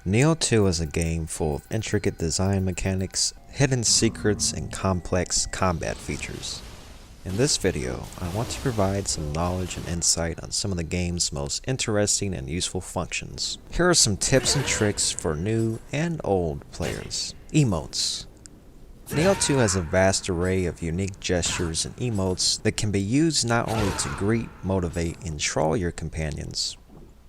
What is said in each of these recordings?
Nioh 2 is a game full of intricate design mechanics, hidden secrets, and complex combat features. In this video, I want to provide some knowledge and insight on some of the game's most interesting and useful functions. Here are some tips and tricks for new and old players. Emotes. Nioh 2 has a vast array of unique gestures and emotes that can be used not only to greet, motivate, and troll your companions,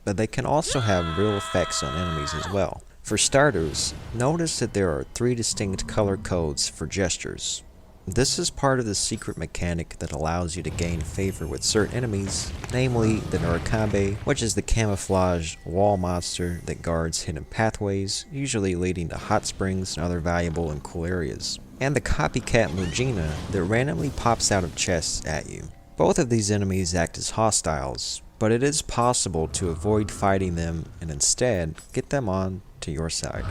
but they can also have real effects on enemies as well. For starters, notice that there are 3 distinct color codes for gestures. This is part of the secret mechanic that allows you to gain favor with certain enemies, namely the Nioh, which is the camouflaged wall monster that guards hidden pathways, usually leading to hot springs and other valuable and cool areas, and the copycat Mujina that randomly pops out of chests at you. Both of these enemies act as hostiles, but it is possible to avoid fighting them and instead get them on to your side.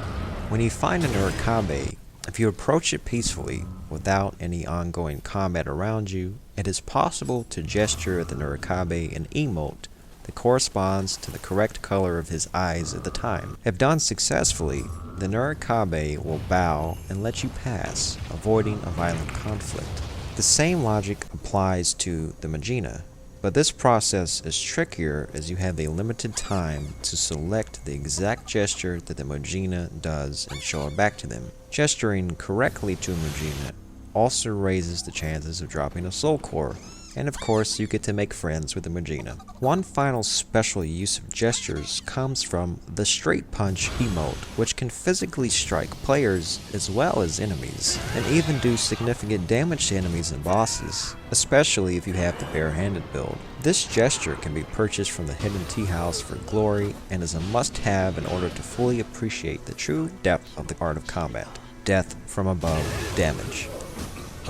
When you find a Nioh, if you approach it peacefully, without any ongoing combat around you, it is possible to gesture at the Nioh an emote that corresponds to the correct color of his eyes at the time. If done successfully, the Nioh will bow and let you pass, avoiding a violent conflict. The same logic applies to the Mujina, but this process is trickier as you have a limited time to select the exact gesture that the Mujina does and show it back to them. Gesturing correctly to a Mujina also raises the chances of dropping a soul core, and of course you get to make friends with the Mujina. One final special use of gestures comes from the straight punch emote, which can physically strike players as well as enemies, and even do significant damage to enemies and bosses, especially if you have the barehanded build. This gesture can be purchased from the hidden tea house for glory and is a must-have in order to fully appreciate the true depth of the art of combat. Death from above damage.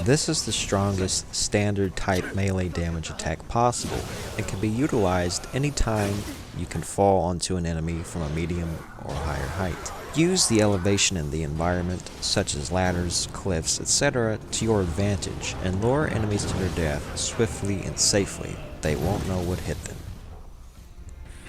This is the strongest standard type melee damage attack possible and can be utilized anytime you can fall onto an enemy from a medium or higher height. Use the elevation in the environment, such as ladders, cliffs, etc., to your advantage and lure enemies to their death swiftly and safely. They won't know what hit them.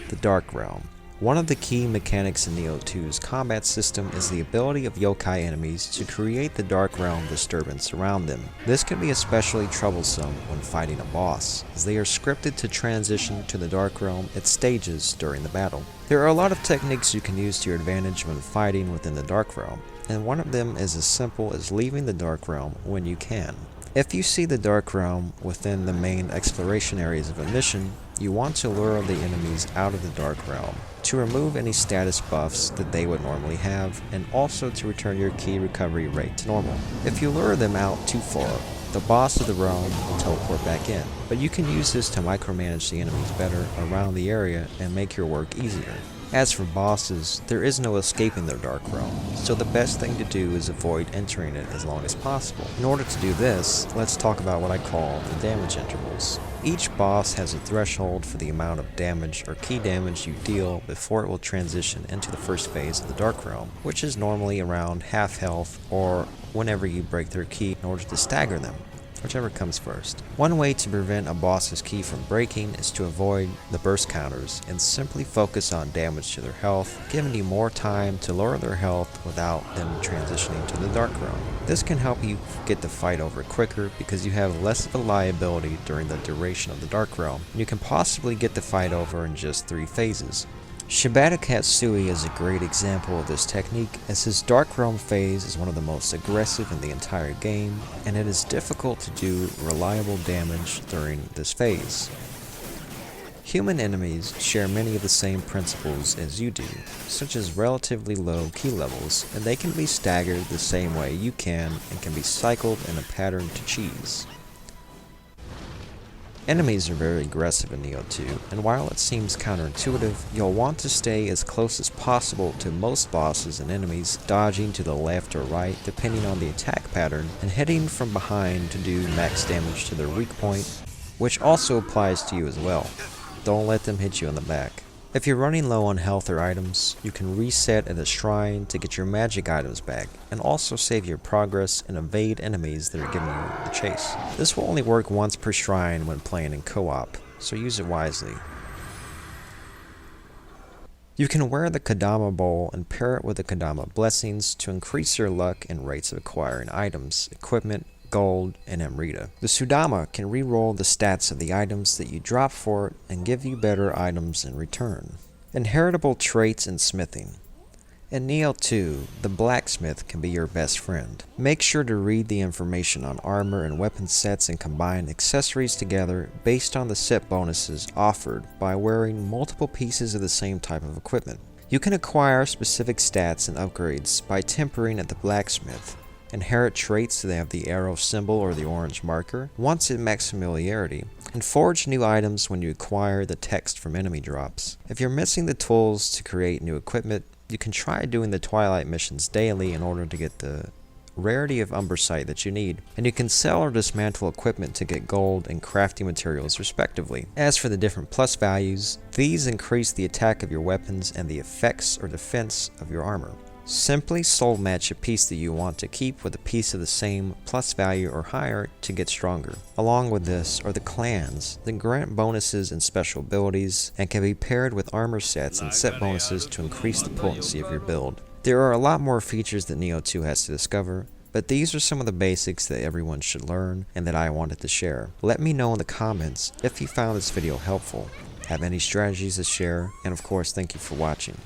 The Dark Realm. One of the key mechanics in Nioh 2's combat system is the ability of yokai enemies to create the Dark Realm disturbance around them. This can be especially troublesome when fighting a boss, as they are scripted to transition to the Dark Realm at stages during the battle. There are a lot of techniques you can use to your advantage when fighting within the Dark Realm, and one of them is as simple as leaving the Dark Realm when you can. If you see the Dark Realm within the main exploration areas of a mission, you want to lure the enemies out of the Dark Realm to remove any status buffs that they would normally have, and also to return your key recovery rate to normal. If you lure them out too far, the boss of the realm will teleport back in, but you can use this to micromanage the enemies better around the area and make your work easier. As for bosses, there is no escaping their Dark Realm, so the best thing to do is avoid entering it as long as possible. In order to do this, let's talk about what I call the damage intervals. Each boss has a threshold for the amount of damage or key damage you deal before it will transition into the first phase of the Dark Realm, which is normally around half health or whenever you break their key in order to stagger them, whichever comes first. One way to prevent a boss's key from breaking is to avoid the burst counters and simply focus on damage to their health, giving you more time to lower their health without them transitioning to the Dark Realm. This can help you get the fight over quicker because you have less of a liability during the duration of the Dark Realm, and you can possibly get the fight over in just 3 phases. Shibata Katsui is a great example of this technique, as his Dark Realm phase is one of the most aggressive in the entire game, and it is difficult to do reliable damage during this phase. Human enemies share many of the same principles as you do, such as relatively low key levels, and they can be staggered the same way you can and can be cycled in a pattern to cheese. Enemies are very aggressive in Nioh 2, and while it seems counterintuitive, you'll want to stay as close as possible to most bosses and enemies, dodging to the left or right depending on the attack pattern, and hitting from behind to do max damage to their weak point, which also applies to you as well. Don't let them hit you in the back. If you're running low on health or items, you can reset at a shrine to get your magic items back, and also save your progress and evade enemies that are giving you the chase. This will only work once per shrine when playing in co-op, so use it wisely. You can wear the Kodama Bowl and pair it with the Kodama Blessings to increase your luck and rates of acquiring items, equipment, gold, and Amrita. The Sudama can re-roll the stats of the items that you drop for it and give you better items in return. Inheritable traits in smithing. In Nioh 2, the Blacksmith can be your best friend. Make sure to read the information on armor and weapon sets and combine accessories together based on the set bonuses offered by wearing multiple pieces of the same type of equipment. You can acquire specific stats and upgrades by tempering at the Blacksmith. Inherit traits so they have the arrow symbol or the orange marker once at max familiarity, and forge new items when you acquire the text from enemy drops. If you're missing the tools to create new equipment, you can try doing the Twilight missions daily in order to get the rarity of Umbersite that you need, and you can sell or dismantle equipment to get gold and crafting materials respectively. As for the different plus values, these increase the attack of your weapons and the effects or defense of your armor. Simply soul match a piece that you want to keep with a piece of the same plus value or higher to get stronger. Along with this are the clans that grant bonuses and special abilities and can be paired with armor sets and set bonuses to increase the potency of your build. There are a lot more features that Nioh 2 has to discover, but these are some of the basics that everyone should learn and that I wanted to share. Let me know in the comments if you found this video helpful, have any strategies to share, and of course thank you for watching.